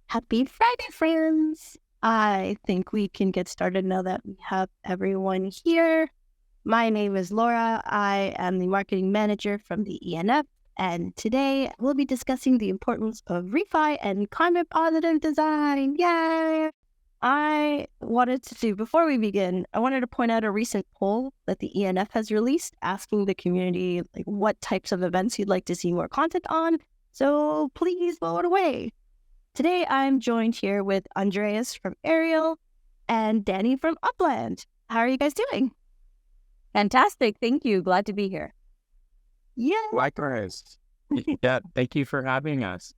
Happy Friday, friends! I think we can get started now that we have everyone here. My name is Laura. I am the marketing manager from the ENF, and today we'll be discussing the importance of refi and climate positive design. Yay! Before we begin, I wanted to point out a recent poll that the ENF has released asking the community what types of events you'd like to see more content on. So please vote away. Today, I'm joined here with Andreas from Ariel and Danny from Upland. How are you guys doing? Fantastic. Thank you. Glad to be here. Yeah. Likewise. Yeah, thank you for having us.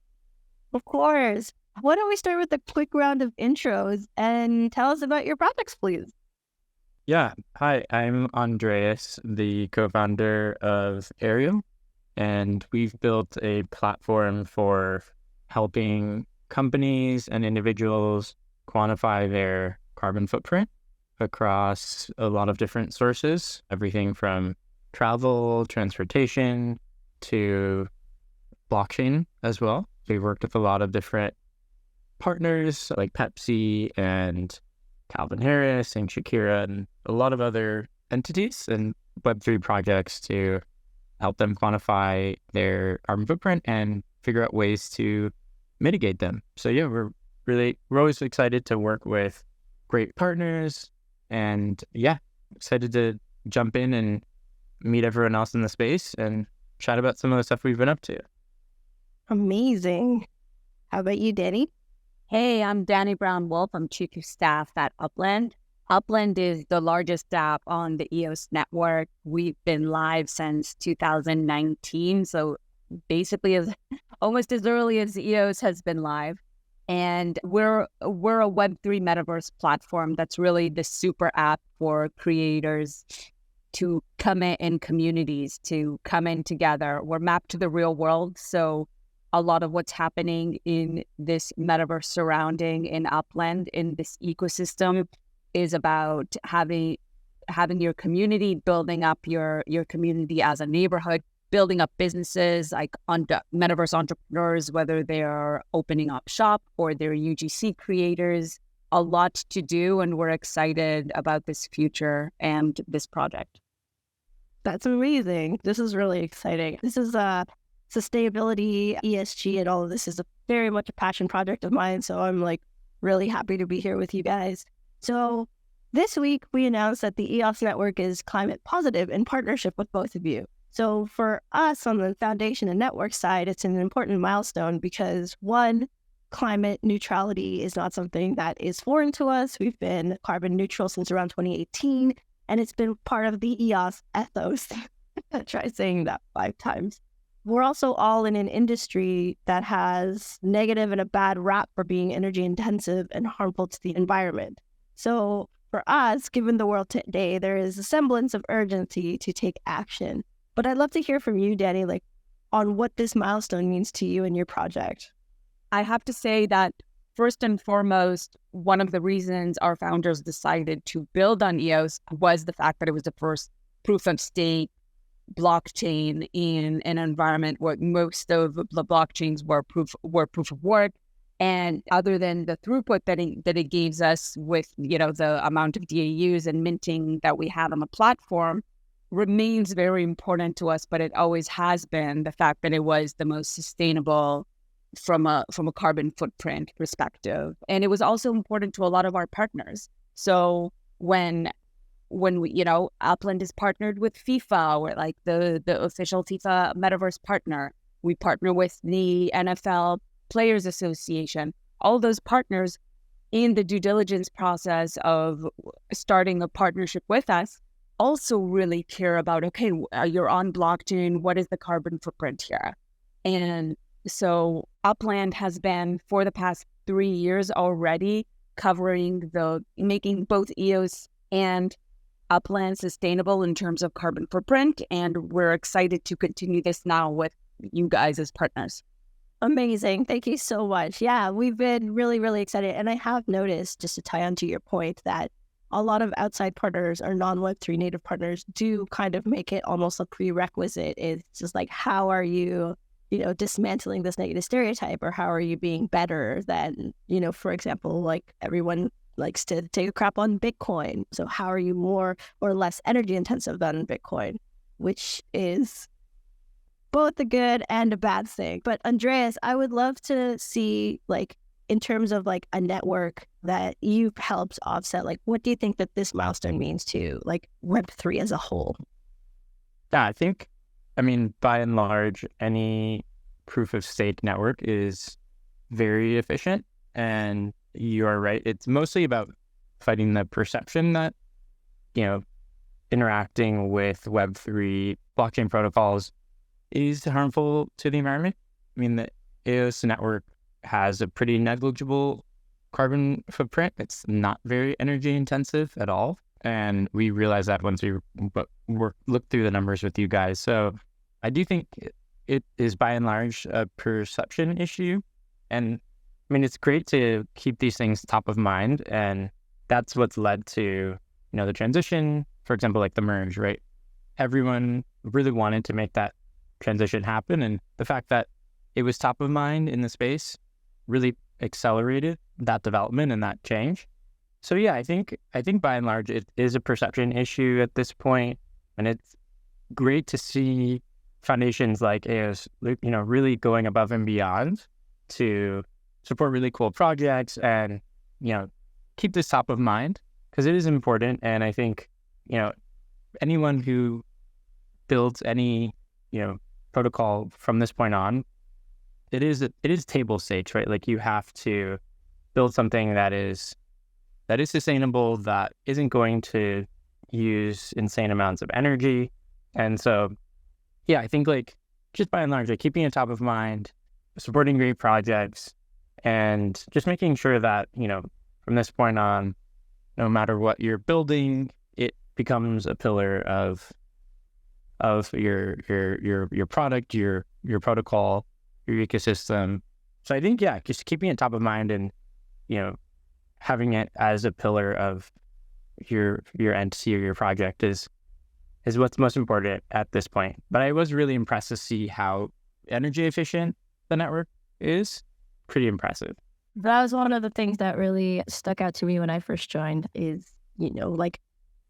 Of course. Why don't we start with a quick round of intros and tell us about your projects, please? Yeah. Hi, I'm Andreas, the co-founder of Ariel, and we've built a platform for helping companies and individuals quantify their carbon footprint across a lot of different sources, everything from travel, transportation, to blockchain as well. We've worked with a lot of different partners like Pepsi and Calvin Harris and Shakira and a lot of other entities and Web3 projects to help them quantify their carbon footprint and figure out ways to mitigate them. So yeah, we're always excited to work with great partners, and yeah, excited to jump in and meet everyone else in the space and chat about some of the stuff we've been up to. Amazing. How about you, Danny? Hey, I'm Danny Brown-Wolf. I'm Chief of Staff at Upland. Upland is the largest app on the EOS network. We've been live since 2019, so basically almost as early as EOS has been live. And we're a Web3 metaverse platform that's really the super app for creators to come in communities, to come in together. We're mapped to the real world, so a lot of what's happening in this metaverse surrounding in Upland, in this ecosystem, is about having your community, building up your community as a neighborhood, building up businesses like metaverse entrepreneurs, whether they're opening up shop or they're UGC creators. A lot to do, and we're excited about this future and this project. That's amazing. This is really exciting. This is sustainability, ESG, and all of this is very much a passion project of mine. So I'm really happy to be here with you guys. So this week we announced that the EOS Network is climate positive in partnership with both of you. So for us on the foundation and network side, it's an important milestone because one, climate neutrality is not something that is foreign to us. We've been carbon neutral since around 2018, and it's been part of the EOS ethos. Try saying that 5 times. We're also all in an industry that has negative and a bad rap for being energy intensive and harmful to the environment. So for us, given the world today, there is a semblance of urgency to take action. But I'd love to hear from you, Danny, on what this milestone means to you and your project. I have to say that first and foremost, one of the reasons our founders decided to build on EOS was the fact that it was the first proof of stake blockchain in an environment where most of the blockchains were proof of work. And other than the throughput that it gives us with the amount of DAUs and minting that we have on the platform, remains very important to us, but it always has been the fact that it was the most sustainable from a carbon footprint perspective. And it was also important to a lot of our partners. So when we, Upland is partnered with FIFA, we're like the official FIFA metaverse partner. We partner with the NFL Players Association. All those partners in the due diligence process of starting a partnership with us also really care about, okay, you're on blockchain, what is the carbon footprint here? And so Upland has been, for the past 3 years already, making both EOS and Upland sustainable in terms of carbon footprint. And we're excited to continue this now with you guys as partners. Amazing. Thank you so much. Yeah, we've been really, really excited. And I have noticed, just to tie on to your point, that a lot of outside partners or non-Web3 native partners do kind of make it almost a prerequisite. It's just how are you dismantling this negative stereotype, or how are you being better than, for example, like everyone likes to take a crap on Bitcoin. So how are you more or less energy intensive than Bitcoin, which is both a good and a bad thing. But Andreas, I would love to see, like, in terms of like a network that you've helped offset, like, what do you think that this milestone means to like Web3 as a whole? Yeah, by and large, any proof of stake network is very efficient. And you are right. It's mostly about fighting the perception that, interacting with Web3 blockchain protocols is harmful to the environment. The EOS network has a pretty negligible carbon footprint. It's not very energy intensive at all. And we realized that once we looked through the numbers with you guys. So I do think it is by and large a perception issue. And it's great to keep these things top of mind. And that's what's led to, the transition, for example, like the merge, right? Everyone really wanted to make that transition happen. And the fact that it was top of mind in the space really accelerated that development and that change. So yeah, I think by and large, it is a perception issue at this point. And it's great to see foundations like EOS, really going above and beyond to support really cool projects and, keep this top of mind, because it is important. And I think, anyone who builds any, protocol from this point on, it is table stakes, right? Like, you have to build something that is sustainable, that isn't going to use insane amounts of energy. And so, yeah, I think like just by and large, like keeping it top of mind, supporting great projects, and just making sure that, from this point on, no matter what you're building, it becomes a pillar of your product, your protocol, your ecosystem. So I think, yeah, just keeping it top of mind and, having it as a pillar of your entity or your project is what's most important at this point. But I was really impressed to see how energy efficient the network is. Pretty impressive. That was one of the things that really stuck out to me when I first joined is, like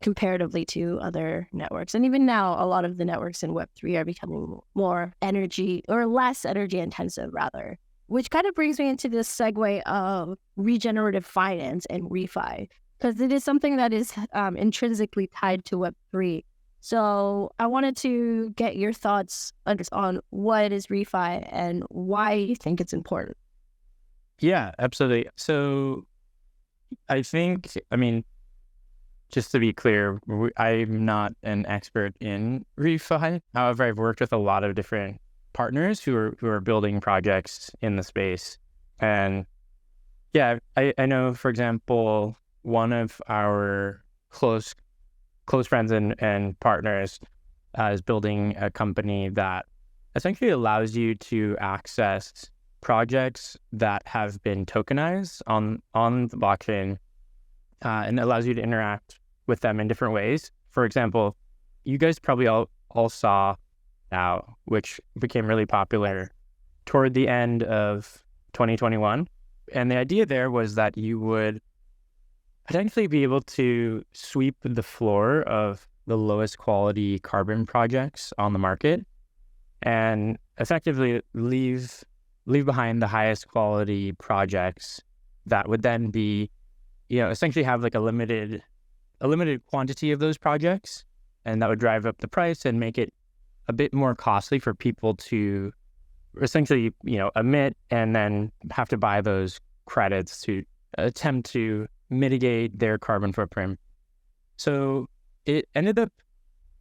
comparatively to other networks. And even now, a lot of the networks in Web3 are becoming more energy or less energy intensive rather, which kind of brings me into this segue of regenerative finance and refi, because it is something that is intrinsically tied to Web3. So I wanted to get your thoughts on what is refi and why you think it's important. Yeah, absolutely. So I think, just to be clear, I'm not an expert in refi. However, I've worked with a lot of different partners who are building projects in the space. And yeah, I know, for example, one of our close friends and partners is building a company that essentially allows you to access projects that have been tokenized on the blockchain, and allows you to interact with them in different ways. For example, you guys probably all saw now, which became really popular toward the end of 2021. And the idea there was that you would potentially be able to sweep the floor of the lowest quality carbon projects on the market and effectively leave behind the highest quality projects that would then be, essentially have like a limited quantity of those projects, and that would drive up the price and make it a bit more costly for people to essentially, emit and then have to buy those credits to attempt to mitigate their carbon footprint. So it ended up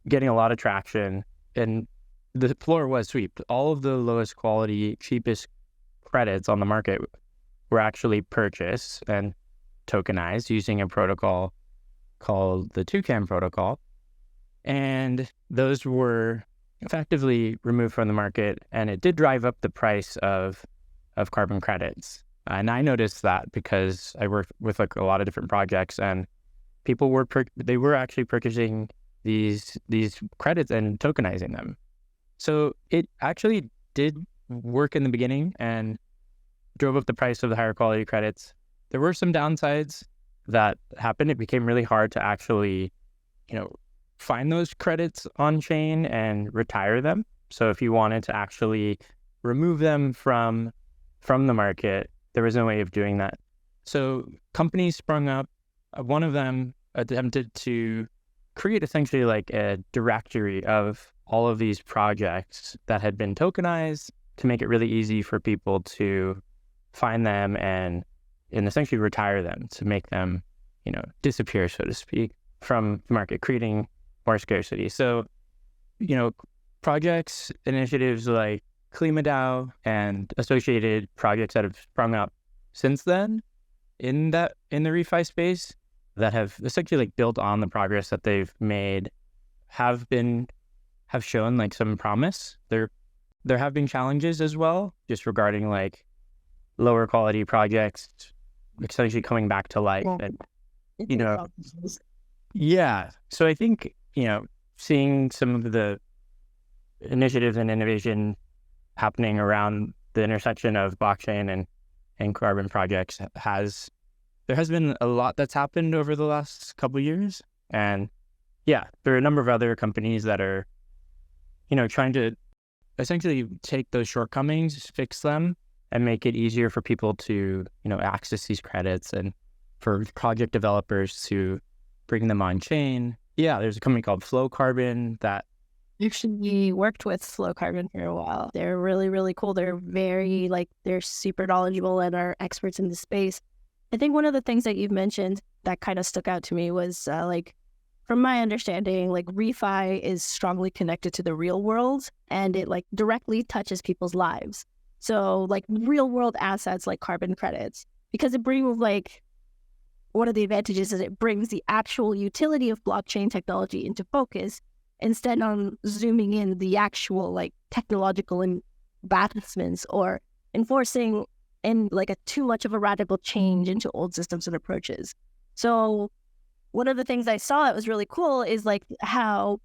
getting a lot of traction, and the floor was swept. All of the lowest quality, cheapest credits on the market were actually purchased and tokenized using a protocol called the Toucan protocol. And those were effectively removed from the market, and it did drive up the price of carbon credits. And I noticed that because I worked with like a lot of different projects, and people were actually purchasing these credits and tokenizing them. So it actually did work in the beginning and drove up the price of the higher quality credits. There were some downsides that happened. It became really hard to actually, find those credits on chain and retire them. So if you wanted to actually remove them from the market, there was no way of doing that. So companies sprung up. One of them attempted to create essentially like a directory of all of these projects that had been tokenized to make it really easy for people to find them and essentially retire them, to make them, disappear, so to speak, from the market, creating more scarcity. So, projects, initiatives like KlimaDAO and associated projects that have sprung up since then in the refi space that have essentially like built on the progress that they've made have shown like some promise. There have been challenges as well, just regarding like lower quality projects essentially coming back to life. And yeah. So I think, seeing some of the initiatives and innovation happening around the intersection of blockchain and carbon projects there has been a lot that's happened over the last couple of years. And yeah, there are a number of other companies that are, trying to essentially take those shortcomings, fix them, and make it easier for people to, access these credits and for project developers to bring them on chain. Yeah, there's a company called Flow Carbon that actually worked with Flow Carbon for a while. They're really, really cool. They're very they're super knowledgeable and are experts in the space. I think one of the things that you've mentioned that kind of stuck out to me was from my understanding, refi is strongly connected to the real world and it directly touches people's lives. So real world assets like carbon credits, because it brings one of the advantages is it brings the actual utility of blockchain technology into focus instead on zooming in the actual technological advancements or enforcing in a too much of a radical change into old systems and approaches. So one of the things I saw that was really cool is how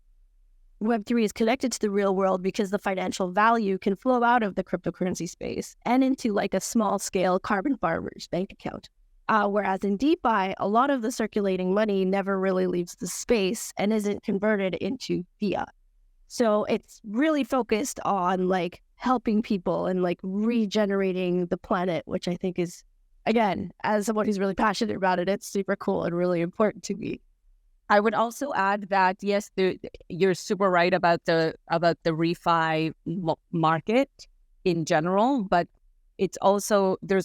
Web3 is connected to the real world because the financial value can flow out of the cryptocurrency space and into a small scale carbon farmer's bank account. Whereas in DeFi, a lot of the circulating money never really leaves the space and isn't converted into fiat. So it's really focused on helping people and regenerating the planet, which I think is, again, as someone who's really passionate about it, it's super cool and really important to me. I would also add that, yes, you're super right about the refi market in general, but there's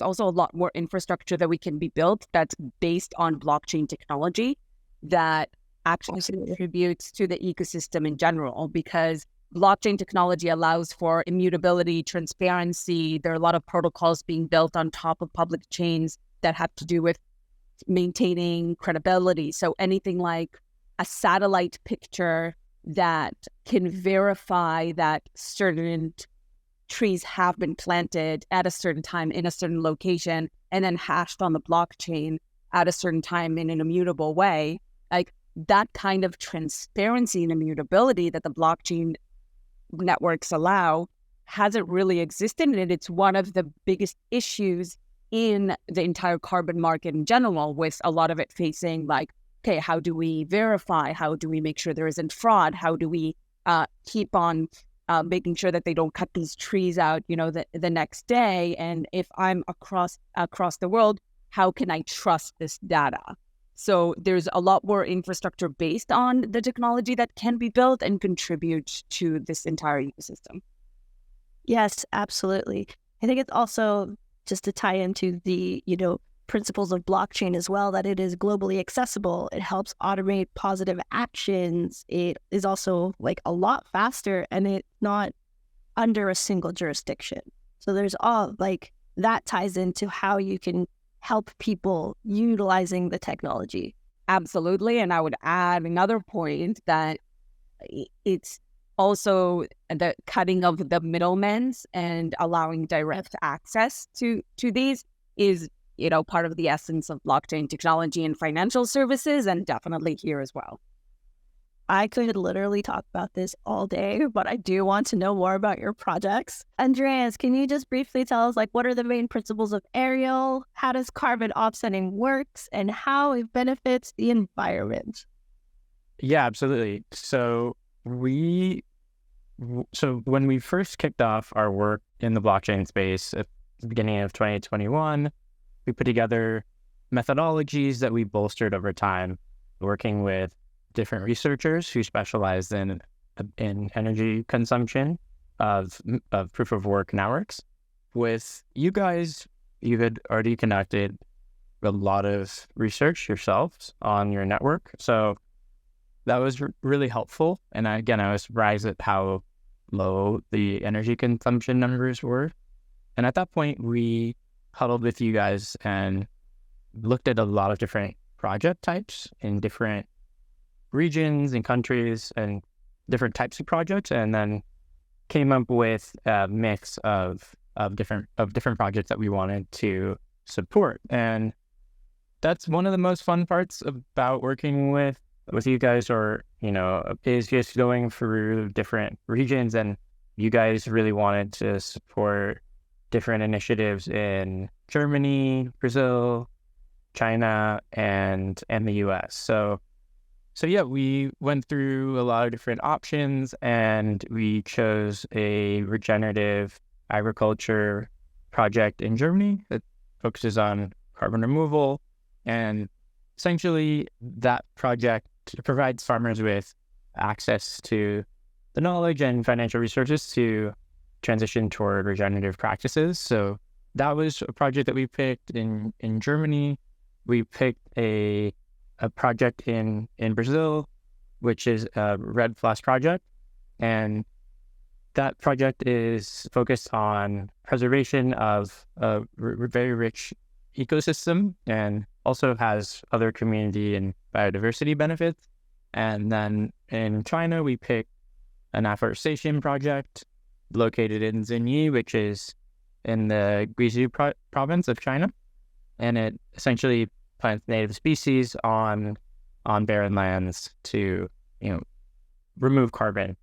also a lot more infrastructure that we can be built that's based on blockchain technology that actually contributes to the ecosystem in general, because blockchain technology allows for immutability, transparency. There are a lot of protocols being built on top of public chains that have to do with maintaining credibility. So anything like a satellite picture that can verify that certain trees have been planted at a certain time in a certain location and then hashed on the blockchain at a certain time in an immutable way, that kind of transparency and immutability that the blockchain networks allow hasn't really existed, and it's one of the biggest issues in the entire carbon market in general, with a lot of it facing okay, how do we verify? How do we make sure there isn't fraud? How do we keep on making sure that they don't cut these trees out, the next day? And if I'm across the world, how can I trust this data? So there's a lot more infrastructure based on the technology that can be built and contribute to this entire ecosystem. Yes, absolutely. I think it's also just to tie into the, principles of blockchain as well, that it is globally accessible. It helps automate positive actions. It is also a lot faster and it's not under a single jurisdiction. So there's all that ties into how you can help people utilizing the technology. Absolutely. And I would add another point that it's also the cutting of the middlemen and allowing direct access to these is, part of the essence of blockchain technology and financial services, and definitely here as well. I could literally talk about this all day, but I do want to know more about your projects. Andreas, can you just briefly tell us, what are the main principles of Aerial? How does carbon offsetting works and how it benefits the environment? Yeah, absolutely. So when we first kicked off our work in the blockchain space at the beginning of 2021, we put together methodologies that we bolstered over time, working with different researchers who specialize in energy consumption of proof of work networks. With you guys, you had already conducted a lot of research yourselves on your network, so that was really helpful. And I was surprised at how low the energy consumption numbers were. And at that point, we huddled with you guys and looked at a lot of different project types in different regions and countries and different types of projects, and then came up with a mix of different projects that we wanted to support. And that's one of the most fun parts about working with you guys, or is just going through different regions. And you guys really wanted to support different initiatives in Germany, Brazil, China, and the US. So yeah, we went through a lot of different options, and we chose a regenerative agriculture project in Germany that focuses on carbon removal. And essentially, that project provides farmers with access to the knowledge and financial resources to transition toward regenerative practices. So that was a project that we picked in Germany. We picked a project in Brazil, which is a Red Plus project. And that project is focused on preservation of a very rich ecosystem, and also has other community and biodiversity benefits. And then in China, we picked an afforestation project located in Xinyi, which is in the Guizhou province of China. And it essentially plants native species on barren lands to remove carbon,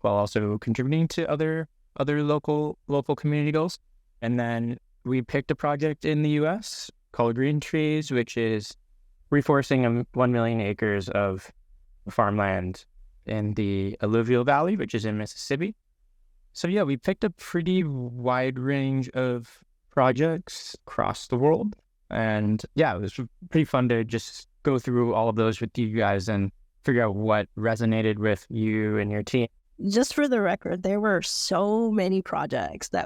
while also contributing to other local community goals. And then we picked a project in the US called Green Trees, which is reforesting 1 million acres of farmland in the alluvial valley, which is in Mississippi. So yeah, we picked a pretty wide range of projects across the world. And yeah, it was pretty fun to just go through all of those with you guys and figure out what resonated with you and your team. Just for the record, there were so many projects that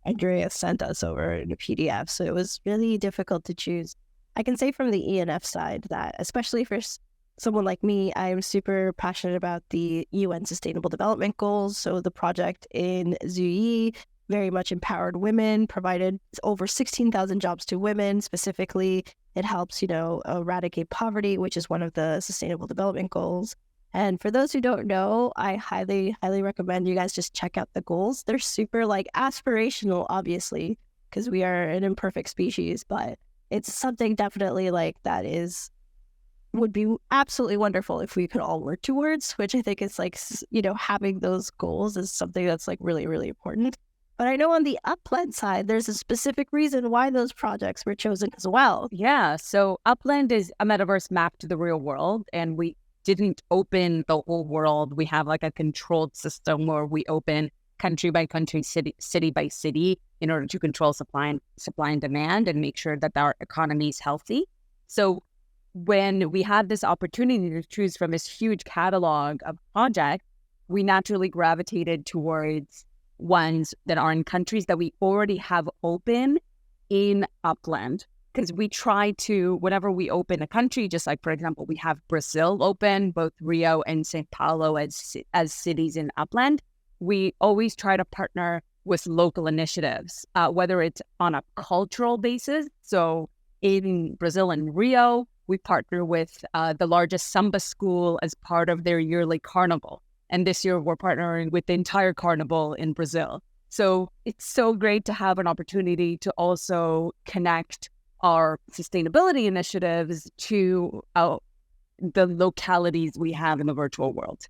Andreas sent us over in a PDF. So it was really difficult to choose. I can say from the ENF side that, especially for someone like me, I am super passionate about the UN Sustainable Development Goals. So the project in Zhuyi very much empowered women, provided over 16,000 jobs to women. Specifically, it helps, eradicate poverty, which is one of the Sustainable Development Goals. And for those who don't know, I highly, highly recommend you guys just check out the goals. They're super aspirational, obviously, because we are an imperfect species, but it's something definitely that would be absolutely wonderful if we could all work towards, which I think is having those goals is something that's really, really important. But I know on the Upland side, there's a specific reason why those projects were chosen as well. Yeah, so Upland is a metaverse mapped to the real world, and we didn't open the whole world. We have a controlled system where we open country by country, city by city, in order to control supply and demand and make sure that our economy is healthy. So when we had this opportunity to choose from this huge catalog of projects, we naturally gravitated towards ones that are in countries that we already have open in Upland. Because we try to, whenever we open a country, just like, for example, we have Brazil open, both Rio and Sao Paulo as cities in Upland, we always try to partner with local initiatives, whether it's on a cultural basis. So in Brazil and Rio, we partner with the largest samba school as part of their yearly carnival. And this year, we're partnering with the entire carnival in Brazil. So it's so great to have an opportunity to also connect our sustainability initiatives to the localities we have in the virtual world.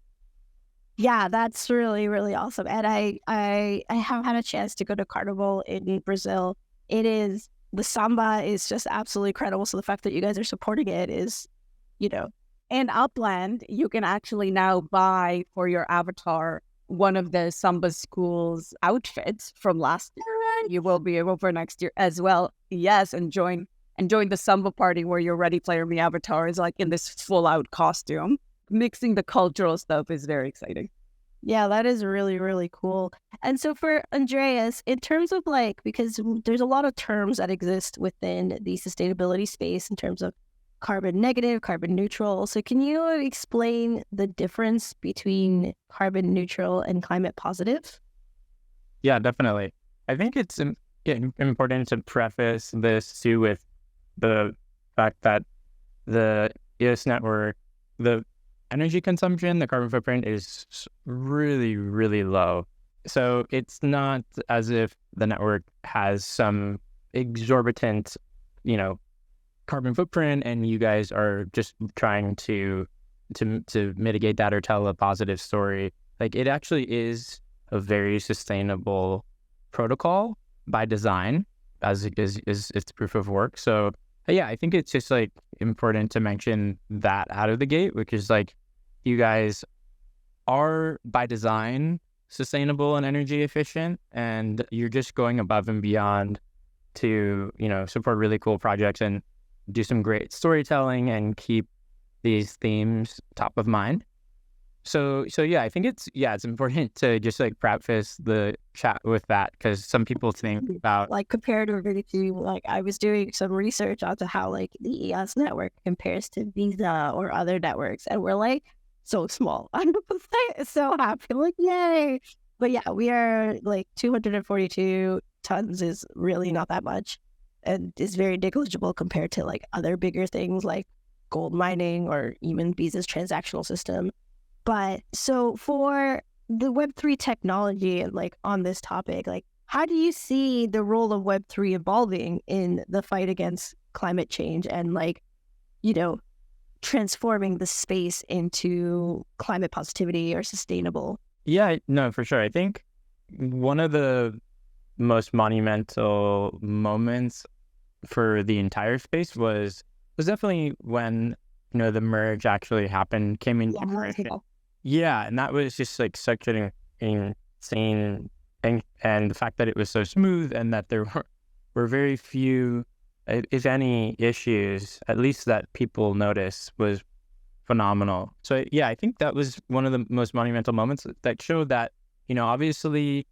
Yeah, that's really, really awesome. And I have had a chance to go to Carnival in Brazil. The samba is just absolutely incredible. So the fact that you guys are supporting it is, you know. And Upland, you can actually now buy for your avatar one of the Samba School's outfits from last year. You will be able for next year as well. Yes, and join the Samba party where your Ready Player Me avatar is like in this full out costume. Mixing the cultural stuff is very exciting. Yeah, that is really, really cool. And so for Andreas, in terms of because there's a lot of terms that exist within the sustainability space in terms of carbon negative, carbon neutral. So can you explain the difference between carbon neutral and climate positive? Yeah, definitely. I think it's important to preface this too with the fact that the EOS network, the energy consumption, the carbon footprint is really, really low. So it's not as if the network has some exorbitant, carbon footprint and you guys are just trying to mitigate that or tell a positive story. Like, it actually is a very sustainable protocol by design, as it is its proof of work. So yeah, I think it's just important to mention that out of the gate, which is you guys are by design sustainable and energy efficient, and you're just going above and beyond to support really cool projects and do some great storytelling and keep these themes top of mind. So yeah, I think it's important to just preface the chat with that, because some people think about comparatively to I was doing some research onto how the EOS network compares to Visa or other networks, and we're so small. I'm so happy, yay! But yeah, we are 242 tons is really not that much, and is very negligible compared to other bigger things like gold mining or even Visa's transactional system. But so for the Web3 technology and on this topic, how do you see the role of Web3 evolving in the fight against climate change and transforming the space into climate positivity or sustainable? Yeah, no, for sure. I think one of the most monumental moments for the entire space was definitely when the merge actually happened, came into fruition. Yeah, and that was just such an insane thing, and the fact that it was so smooth and that there were very few, if any, issues, at least that people noticed, was phenomenal. So yeah, I think that was one of the most monumental moments that showed that obviously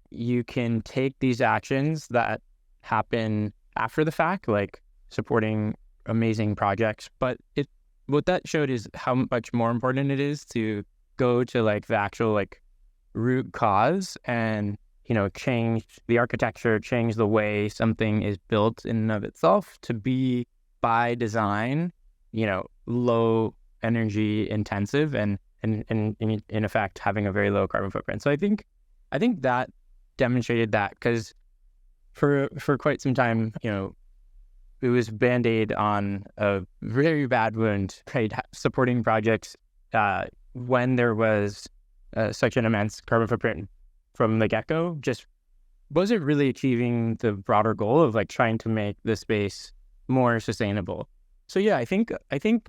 you can take these actions that happen after the fact, like supporting amazing projects, but what that showed is how much more important it is to go to the actual root cause and change the architecture, change the way something is built in and of itself to be by design low energy intensive and in effect having a very low carbon footprint. So I think that demonstrated that, because for quite some time it was Band-Aid on a very bad wound, right? Supporting projects when there was such an immense carbon footprint from the get-go just wasn't really achieving the broader goal of trying to make the space more sustainable. So yeah, I think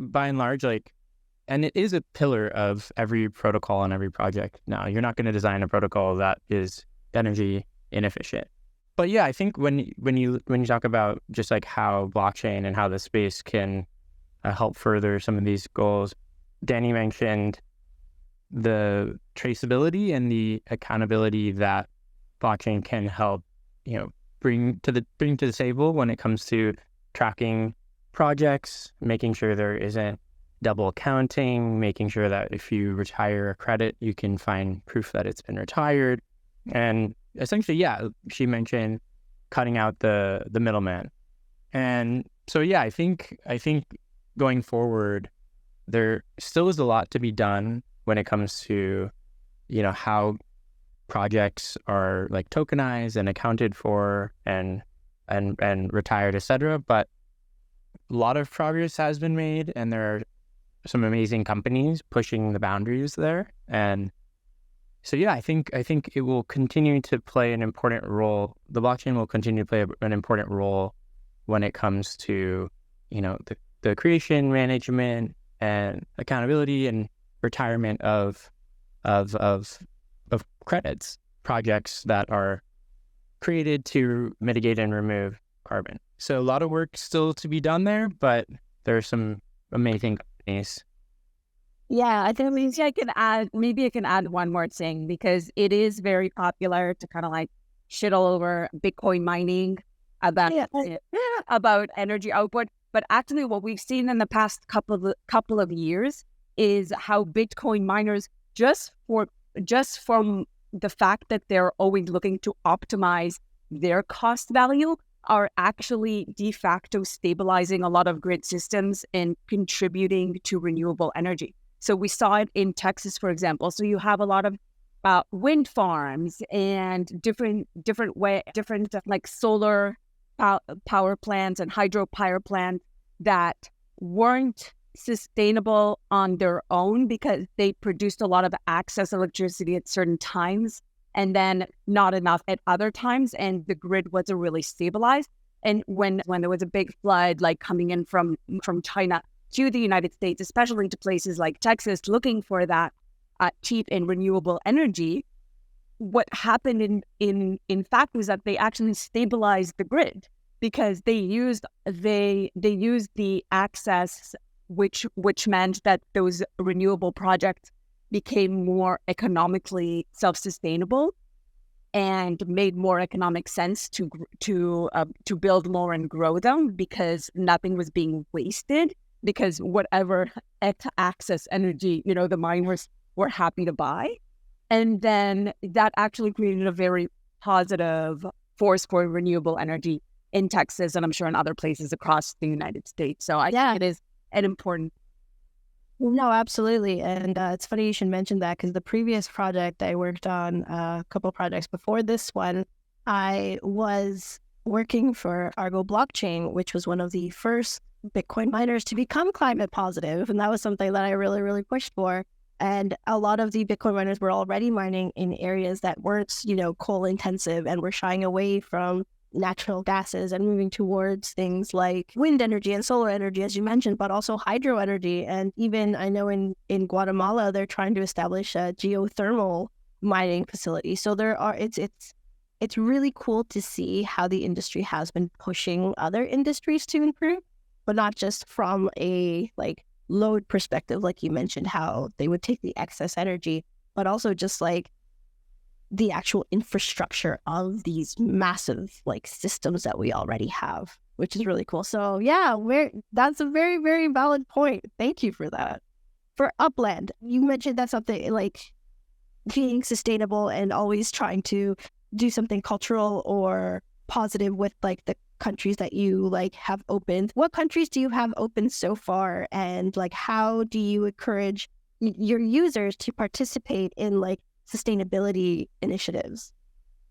by and large, and it is a pillar of every protocol and every project now. You're not going to design a protocol that is energy inefficient. But yeah, I think when you talk about just how blockchain and how the space can help further some of these goals, Danny mentioned the traceability and the accountability that blockchain can help bring to the table when it comes to tracking projects, making sure there isn't double accounting, making sure that if you retire a credit, you can find proof that it's been retired. And essentially, yeah, she mentioned cutting out the middleman. And so, yeah, I think going forward, there still is a lot to be done when it comes to, how projects are tokenized and accounted for and retired, etc. But a lot of progress has been made, and there are some amazing companies pushing the boundaries there. And so, yeah, I think it will continue to play an important role. The blockchain will continue to play an important role when it comes to, the creation, management, and accountability and retirement of credits, projects that are created to mitigate and remove carbon. So a lot of work still to be done there, but there are some amazing companies. Yeah, I think Maybe I can add one more thing, because it is very popular to kind of like shit all over Bitcoin mining about energy output. But actually what we've seen in the past couple of years is how Bitcoin miners, just from the fact that they're always looking to optimize their cost value, are actually de facto stabilizing a lot of grid systems and contributing to renewable energy. So we saw it in Texas, for example. So you have a lot of wind farms and different like solar power plants and hydro power plants that weren't sustainable on their own because they produced a lot of excess electricity at certain times and then not enough at other times, and the grid wasn't really stabilized. And when there was a big flood like coming in from China to the United States, especially to places like Texas, looking for that cheap and renewable energy, what happened in fact was that they actually stabilized the grid, because they used the access, which meant that those renewable projects became more economically self-sustainable and made more economic sense to build more and grow them, because nothing was being wasted, because whatever excess energy, the miners were happy to buy. And then that actually created a very positive force for renewable energy in Texas, and I'm sure in other places across the United States. So I think it is an important. No, absolutely. And it's funny you should mention that, because the previous project I worked on, a couple projects before this one, I was working for Argo Blockchain, which was one of the first Bitcoin miners to become climate positive. And that was something that I really, really pushed for. And a lot of the Bitcoin miners were already mining in areas that weren't, coal intensive, and were shying away from natural gases and moving towards things like wind energy and solar energy, as you mentioned, but also hydro energy. And even I know in Guatemala, they're trying to establish a geothermal mining facility. So it's really cool to see how the industry has been pushing other industries to improve, but not just from a load perspective, like you mentioned, how they would take the excess energy, but also just the actual infrastructure of these massive systems that we already have, which is really cool. So yeah, that's a very, very valid point. Thank you for that. For Upland, you mentioned that's something like being sustainable and always trying to do something cultural or positive with the countries that you have opened. What countries do you have open so far, and how do you encourage your users to participate in sustainability initiatives?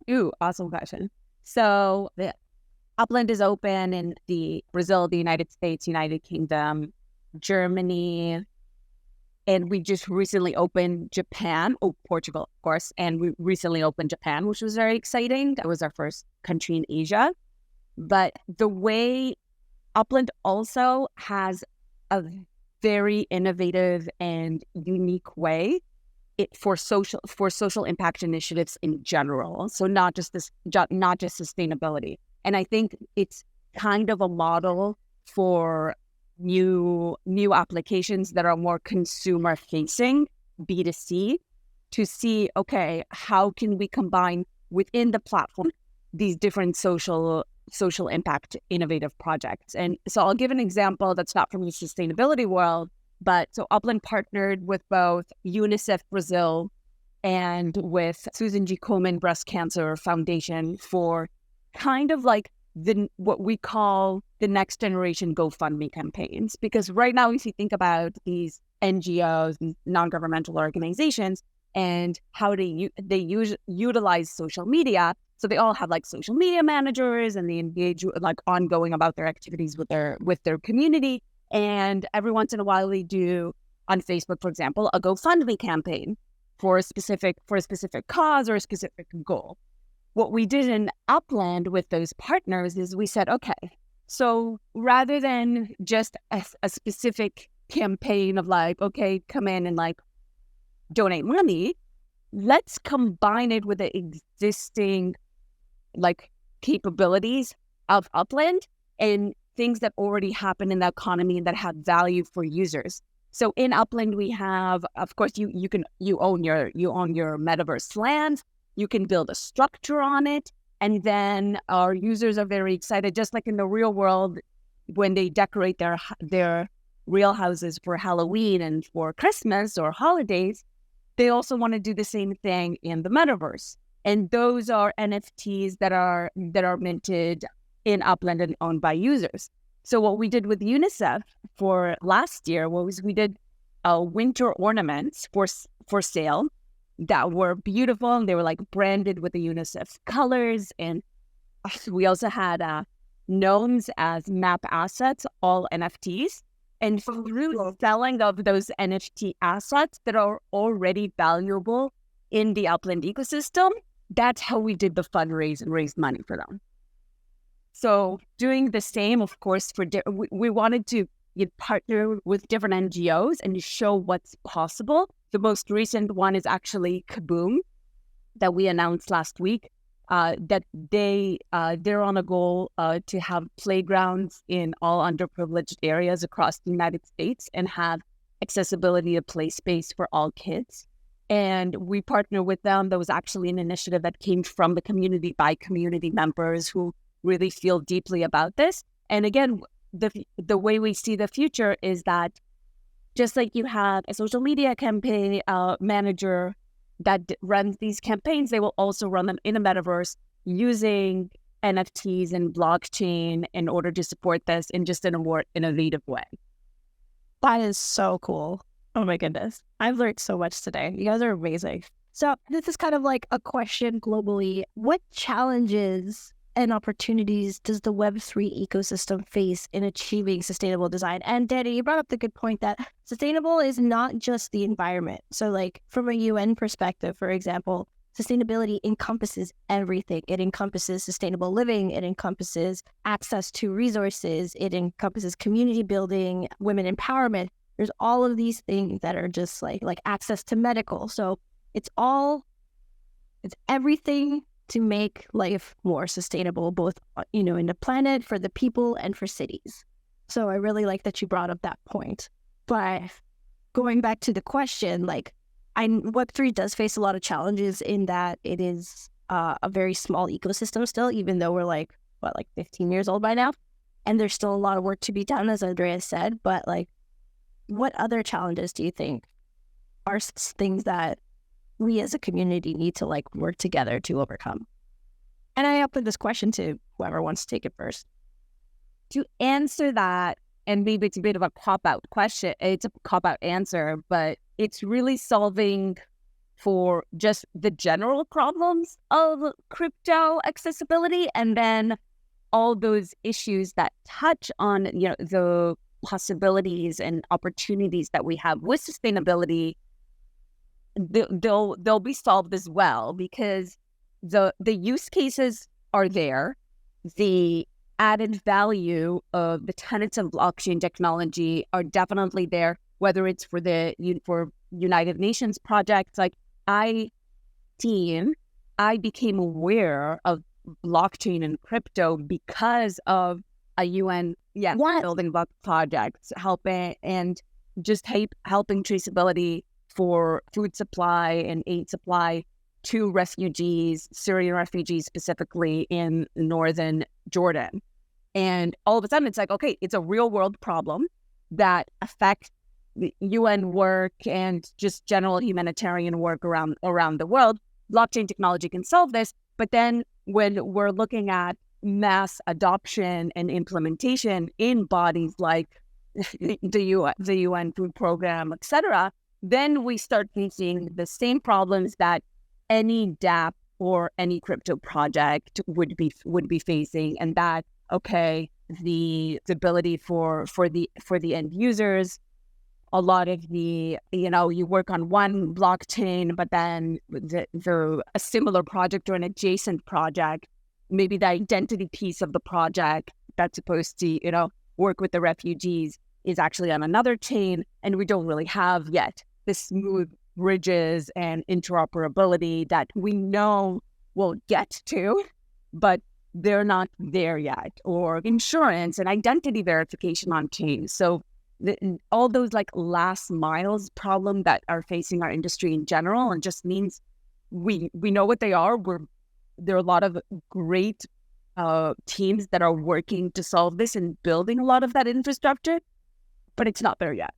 Ooh, awesome question. So the Upland is open in Brazil, the United States, United Kingdom, Germany, and we just recently opened Japan. Oh, Portugal, of course. And we recently opened Japan, which was very exciting. That was our first country in Asia. But the way Upland also has a very innovative and unique way for social impact initiatives in general. So not just sustainability. And I think it's kind of a model for new applications that are more consumer facing, B2C, to see, okay, how can we combine within the platform these different social impact innovative projects. And so I'll give an example that's not from the sustainability world, but so Upland partnered with both UNICEF Brazil and with Susan G. Komen Breast Cancer Foundation for kind of what we call the next generation GoFundMe campaigns. Because right now, if you think about these NGOs, these non-governmental organizations, and how they utilize social media. So they all have social media managers, and they engage ongoing about their activities with their community. And every once in a while they do on Facebook, for example, a GoFundMe campaign for a specific cause or a specific goal. What we did in Upland with those partners is we said, okay, so rather than just a specific campaign of like, okay, come in and like donate money, let's combine it with the existing like capabilities of Upland and things that already happen in the economy and that have value for users. So in Upland, we have, of course, you own your metaverse land. You can build a structure on it, and then our users are very excited. Just like in the real world, when they decorate their real houses for Halloween and for Christmas or holidays, they also want to do the same thing in the metaverse. And those are NFTs that are minted in Upland and owned by users. So what we did with UNICEF for last year was we did winter ornaments for sale that were beautiful, and they were like branded with the UNICEF colors. And we also had gnomes as map assets, all NFTs. And through selling of those NFT assets that are already valuable in the Upland ecosystem, that's how we did the fundraise and raised money for them. So doing the same, of course, we wanted to partner with different NGOs and show what's possible. The most recent one is actually Kaboom that we announced last week, that they're on a goal to have playgrounds in all underprivileged areas across the United States and have accessibility of play space for all kids. And we partner with them. That was actually an initiative that came from the community by community members who really feel deeply about this. And again, the way we see the future is that just like you have a social media campaign manager that runs these campaigns, they will also run them in a metaverse using NFTs and blockchain in order to support this in just in a more innovative way. That is so cool. Oh my goodness. I've learned so much today. You guys are amazing. So this is kind of like a question globally. What challenges and opportunities does the Web3 ecosystem face in achieving sustainable design? And Danny, you brought up the good point that sustainable is not just the environment. So like from a UN perspective, for example, sustainability encompasses everything. It encompasses sustainable living. It encompasses access to resources. It encompasses community building, women empowerment. There's all of these things that are just like access to medical. So it's everything to make life more sustainable, both, in the planet, for the people, and for cities. So I really like that you brought up that point. But going back to the question, Web3 does face a lot of challenges in that it is a very small ecosystem still, even though we're 15 years old by now. And there's still a lot of work to be done, as Andrea said. But what other challenges do you think are things that we as a community need to work together to overcome? And I open this question to whoever wants to take it first. To answer that, and maybe it's a bit of a cop-out question, it's a cop-out answer, but it's really solving for just the general problems of crypto accessibility, and then all those issues that touch on, the possibilities and opportunities that we have with sustainability. They'll be solved as well, because the use cases are there. The added value of the tenets of blockchain technology are definitely there, whether it's for United Nations projects. I became aware of blockchain and crypto because of a UN building block projects helping traceability for food supply and aid supply to refugees, Syrian refugees specifically in northern Jordan. And all of a sudden it's okay, it's a real world problem that affects the UN work and just general humanitarian work around the world. Blockchain technology can solve this. But then when we're looking at mass adoption and implementation in bodies like the UN Food Program, etc., then we start facing the same problems that any DApp or any crypto project would be facing, and that the ability for the end users a lot of the, you work on one blockchain, but then a similar project or an adjacent project, maybe the identity piece of the project that's supposed to, work with the refugees is actually on another chain. And we don't really have yet the smooth bridges and interoperability that we know we'll get to, but they're not there yet, or insurance and identity verification on chain. So all those like last miles problem that are facing our industry in general, and just means we know what they are. There are a lot of great teams that are working to solve this and building a lot of that infrastructure, but it's not there yet.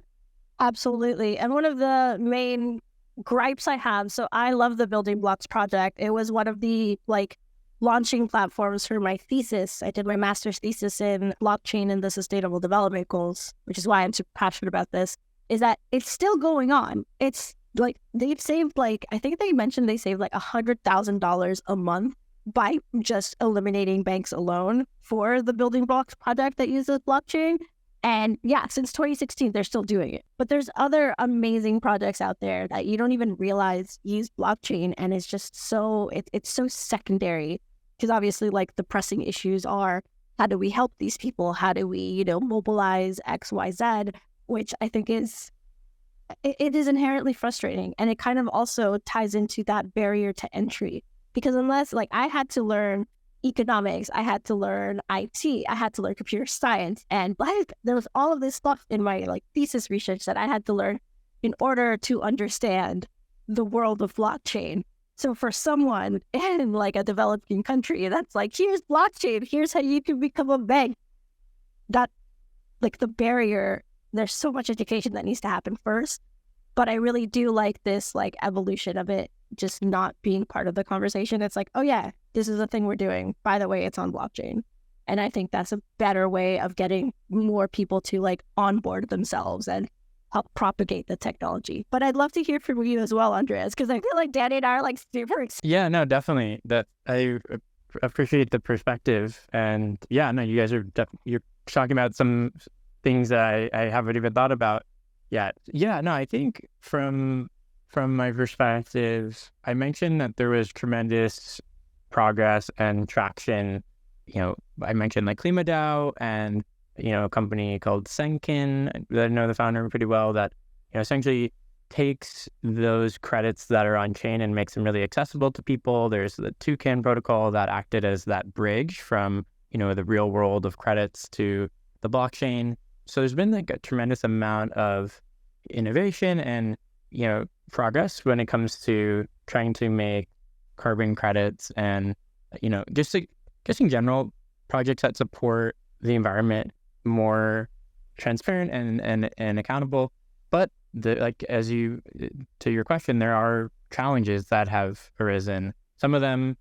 Absolutely. And one of the main gripes I have, so I love the Building Blocks project. It was one of the launching platforms for my thesis. I did my master's thesis in blockchain and the sustainable development goals, which is why I'm super passionate about this, is that it's still going on. It's they've saved I think they mentioned they saved $100,000 a month by just eliminating banks alone for the Building Blocks project that uses blockchain. And yeah, since 2016, they're still doing it. But there's other amazing projects out there that you don't even realize use blockchain. And it's just it's so secondary, because obviously the pressing issues are, how do we help these people? How do we, mobilize X, Y, Z, which I think is inherently frustrating. And it kind of also ties into that barrier to entry, because unless I had to learn economics, I had to learn IT, I had to learn computer science, and there was all of this stuff in my thesis research that I had to learn in order to understand the world of blockchain. So for someone in a developing country that's here's blockchain, here's how you can become a bank, that the barrier, there's so much education that needs to happen first. But I really do like this evolution of it just not being part of the conversation. It's oh yeah, this is a thing we're doing. By the way, it's on blockchain. And I think that's a better way of getting more people to onboard themselves and help propagate the technology. But I'd love to hear from you as well, Andreas, because I feel like Danny and I are super excited. Yeah, no, definitely. That I appreciate the perspective. And yeah, no, you guys you're talking about some things that I haven't even thought about yet. Yeah, no, I think from my perspective, I mentioned that there was tremendous progress and traction. I mentioned KlimaDAO and, a company called Senkin that I know the founder pretty well, that, essentially takes those credits that are on chain and makes them really accessible to people. There's the Toucan protocol that acted as that bridge from, the real world of credits to the blockchain. So there's been a tremendous amount of innovation and, progress when it comes to trying to make carbon credits and, just in general, projects that support the environment more transparent and accountable. But to your question, there are challenges that have arisen. Some of them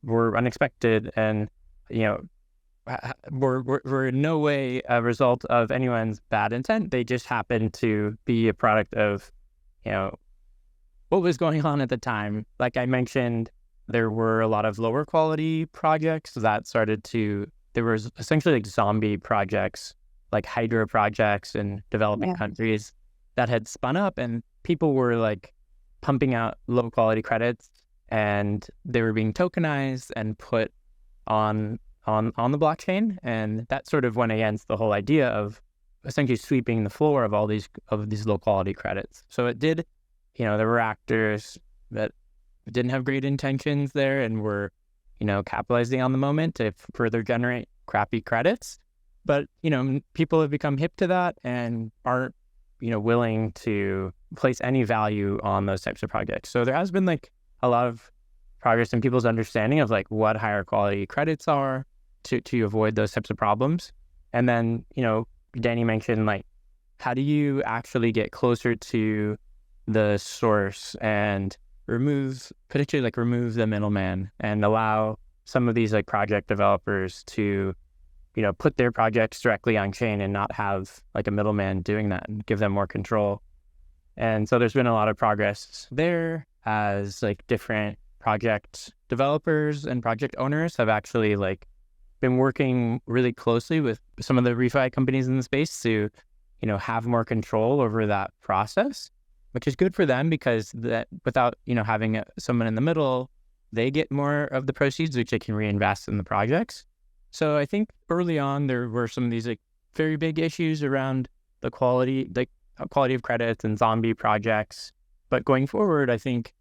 were unexpected and, were in no way a result of anyone's bad intent. They just happened to be a product of, what was going on at the time. Like I mentioned, there were a lot of lower quality projects that there was essentially zombie projects, like hydro projects in developing countries that had spun up, and people were pumping out low quality credits, and they were being tokenized and put on the blockchain. And that sort of went against the whole idea of essentially sweeping the floor of all these low quality credits. So it did, there were actors that didn't have great intentions there and were, capitalizing on the moment to further generate crappy credits. But, people have become hip to that and aren't, willing to place any value on those types of projects. So there has been a lot of progress in people's understanding of what higher quality credits are to avoid those types of problems. And then, Danny mentioned how do you actually get closer to the source and remove the middleman and allow some of these project developers to, put their projects directly on chain and not have a middleman doing that and give them more control. And so there's been a lot of progress there, as different project developers and project owners have actually been working really closely with some of the refi companies in the space to, have more control over that process, which is good for them because that without, having someone in the middle, they get more of the proceeds, which they can reinvest in the projects. So I think early on, there were some of these very big issues around the quality of credits and zombie projects. But going forward, I think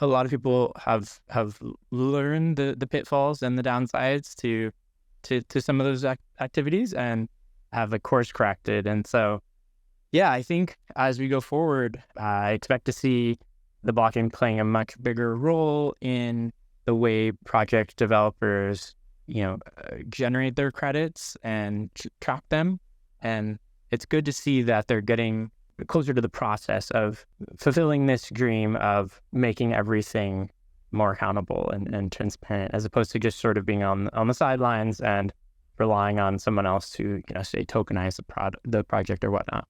a lot of people have learned the pitfalls and the downsides to some of those activities and have course corrected. And so, yeah, I think as we go forward, I expect to see the blockchain playing a much bigger role in the way project developers, generate their credits and track them. And it's good to see that they're getting closer to the process of fulfilling this dream of making everything more accountable and transparent, as opposed to just sort of being on the sidelines and relying on someone else to, say, tokenize the project or whatnot.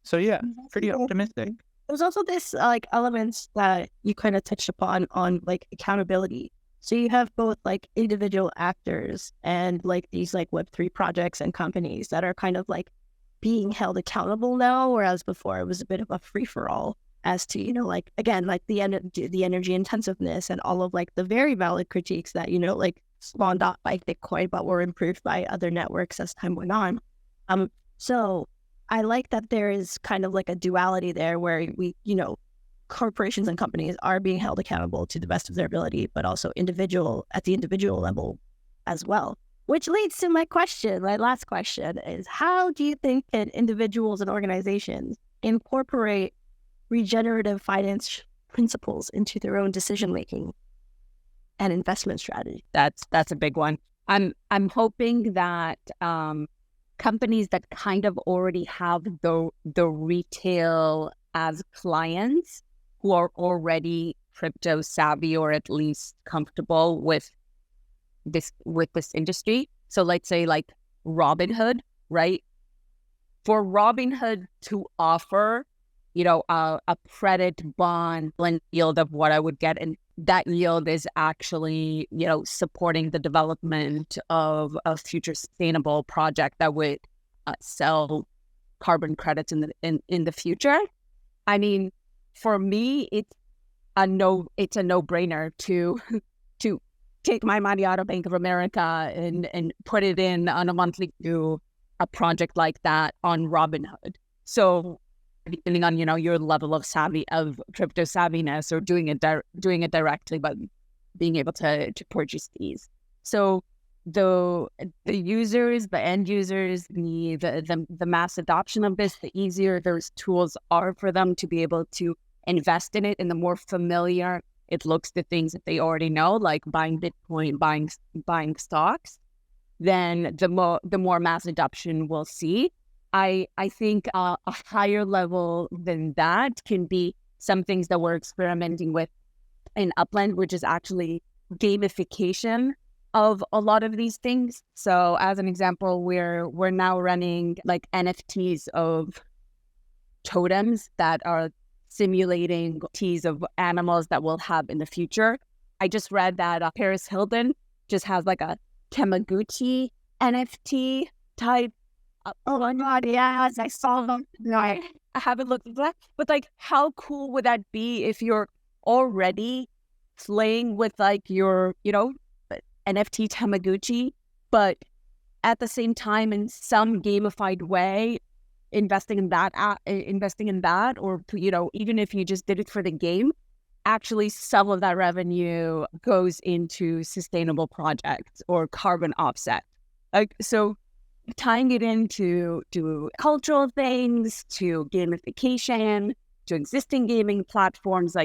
So yeah, pretty optimistic. There's also this elements that you kind of touched upon on accountability. So you have both individual actors and these Web3 projects and companies that are kind of being held accountable now, whereas before it was a bit of a free for all as to, the energy intensiveness and all of the very valid critiques that, spawned out by Bitcoin, but were improved by other networks as time went on. So I like that there is kind of a duality there where we, corporations and companies are being held accountable to the best of their ability, but also at the individual level as well. Which leads to my last question is, how do you think can individuals and organizations incorporate regenerative finance principles into their own decision-making and investment strategy? That's a big one. I'm hoping that companies that kind of already have the retail as clients who are already crypto savvy or at least comfortable with this industry. So let's say Robinhood, right? For Robinhood to offer, a credit bond yield of what I would get, and that yield is actually, supporting the development of a future sustainable project that would sell carbon credits in the future. I mean, for me, it's a no-brainer to take my money out of Bank of America and put it in on a monthly to a project like that on Robinhood. So depending on, your level of crypto savviness or doing it directly, but being able to purchase these. So the users, the end users, the mass adoption of this, the easier those tools are for them to be able to invest in it, and the more familiar it looks to things that they already know, like buying Bitcoin, buying stocks, then the more mass adoption we'll see. I think a higher level than that can be some things that we're experimenting with in Upland, which is actually gamification of a lot of these things. So as an example, we're now running NFTs of totems that are simulating teas of animals that we'll have in the future. I just read that Paris Hilton just has a Tamaguchi NFT type. Oh my God, yes, I saw them. No, I haven't looked at that. But how cool would that be if you're already playing with your, NFT Tamaguchi, but at the same time in some gamified way, investing in that, or even if you just did it for the game, actually some of that revenue goes into sustainable projects or carbon offset. So tying it into cultural things, to gamification, to existing gaming platforms,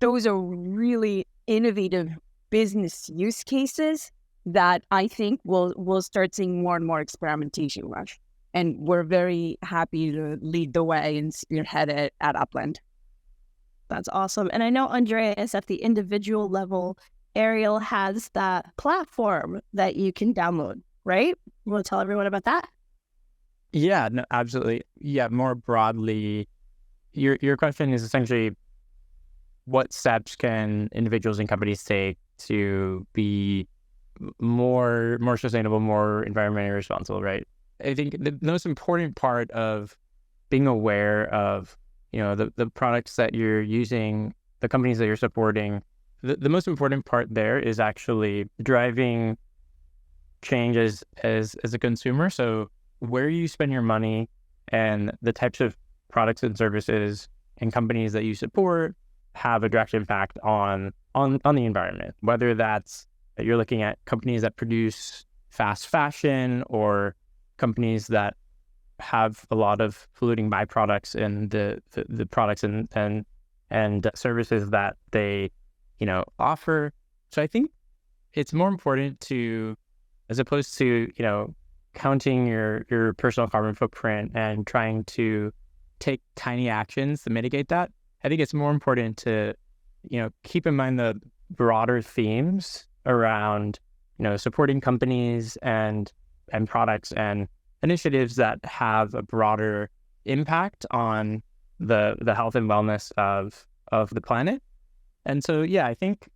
those are really innovative business use cases that I think we'll start seeing more and more experimentation with. And we're very happy to lead the way and spearhead it at Upland. That's awesome. And I know, Andreas, at the individual level, Ariel has that platform that you can download, right? You want to tell everyone about that? Yeah, no, absolutely. Yeah, more broadly, your question is essentially what steps can individuals and companies take to be more sustainable, more environmentally responsible, right? I think the most important part of being aware of, the products that you're using, the companies that you're supporting, the most important part there is actually driving change as a consumer. So where you spend your money and the types of products and services and companies that you support have a direct impact on the environment, whether that's that you're looking at companies that produce fast fashion or companies that have a lot of polluting byproducts in the products and services that they offer. So I think it's more important to, as opposed to counting your personal carbon footprint and trying to take tiny actions to mitigate that. I think it's more important to keep in mind the broader themes around supporting companies and products and initiatives that have a broader impact on the health and wellness of the planet. And so, yeah, I think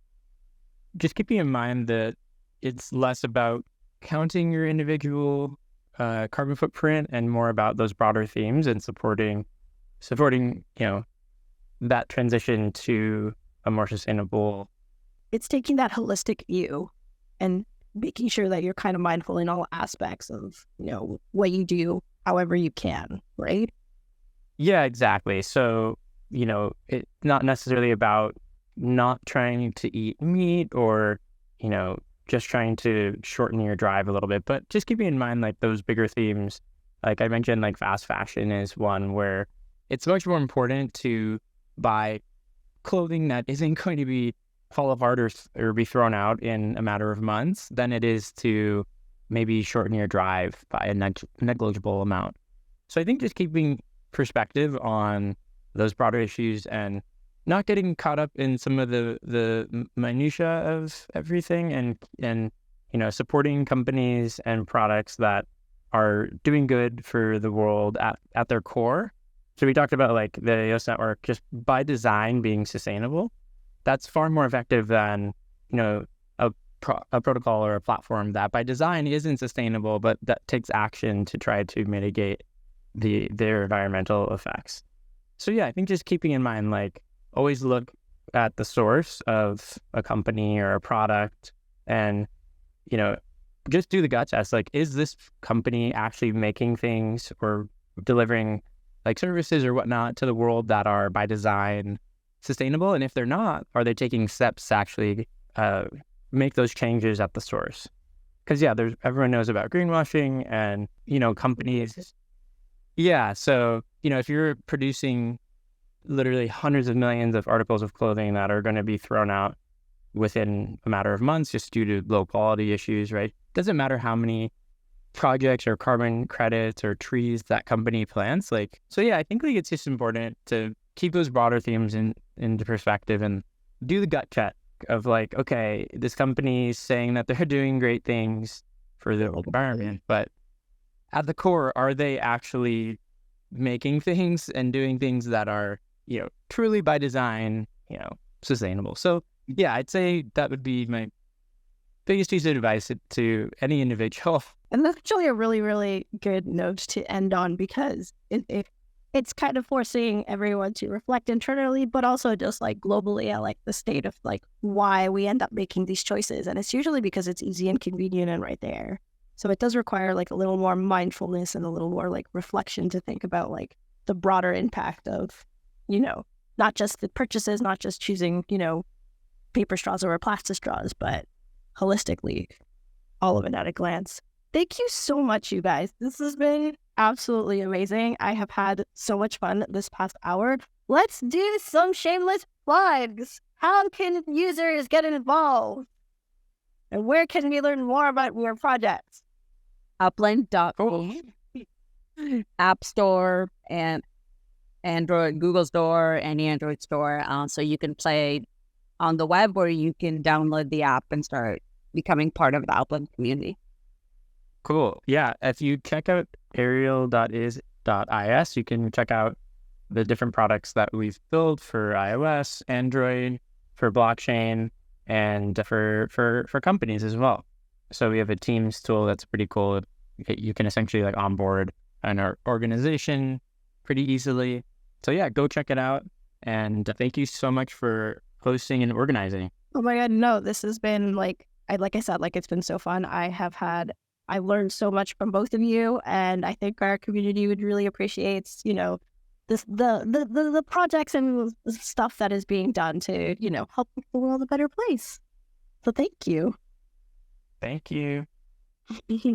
just keeping in mind that it's less about counting your individual carbon footprint and more about those broader themes and supporting that transition to a more sustainable. It's taking that holistic view and making sure that you're kind of mindful in all aspects of, what you do, however you can, right? Yeah, exactly. So, it's not necessarily about not trying to eat meat or, just trying to shorten your drive a little bit, but just keeping in mind like those bigger themes. Like I mentioned, like fast fashion is one where it's much more important to buy clothing that isn't going to be fall apart or be thrown out in a matter of months than it is to maybe shorten your drive by a negligible amount. So I think just keeping perspective on those broader issues and not getting caught up in some of the minutia of everything and supporting companies and products that are doing good for the world at their core. So we talked about like the EOS network just by design being sustainable. That's far more effective than a protocol or a platform that by design isn't sustainable, but that takes action to try to mitigate their environmental effects. So yeah, I think just keeping in mind, like, always look at the source of a company or a product and, just do the gut test. Like, is this company actually making things or delivering like services or whatnot to the world that are by design sustainable? And if they're not, are they taking steps to actually make those changes at the source? Because yeah, everyone knows about greenwashing and, companies. Yeah. So, if you're producing literally hundreds of millions of articles of clothing that are going to be thrown out within a matter of months just due to low quality issues, right? Doesn't matter how many projects or carbon credits or trees that company plants. Like, so yeah, I think like it's just important to keep those broader themes into perspective and do the gut check of like, okay, this company is saying that they're doing great things for the environment, but at the core, are they actually making things and doing things that are, truly by design, sustainable? So yeah, I'd say that would be my biggest piece of advice to any individual. And that's actually a really, really good note to end on because it's kind of forcing everyone to reflect internally, but also just like globally at like the state of like why we end up making these choices. And it's usually because it's easy and convenient and right there. So it does require like a little more mindfulness and a little more like reflection to think about like the broader impact of, not just the purchases, not just choosing, paper straws over plastic straws, but holistically, all of it at a glance. Thank you so much, you guys. This has been absolutely amazing. I have had so much fun this past hour. Let's do some shameless plugs. How can users get involved? And where can we learn more about your projects? Upland.com, App Store, and Android, Google Store, any Android store. So you can play on the web or you can download the app and start becoming part of the Upland community. Cool. Yeah. If you check out ariel.is.is, you can check out the different products that we've built for iOS, Android, for blockchain, and for companies as well. So we have a Teams tool that's pretty cool. It you can essentially like onboard an organization pretty easily. So yeah, go check it out. And thank you so much for hosting and organizing. Oh my God, no, this has been like I said, like it's been so fun. I learned so much from both of you, and I think our community would really appreciate, the projects and stuff that is being done to, help make the world a better place. So thank you. Thank you.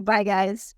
Bye, guys.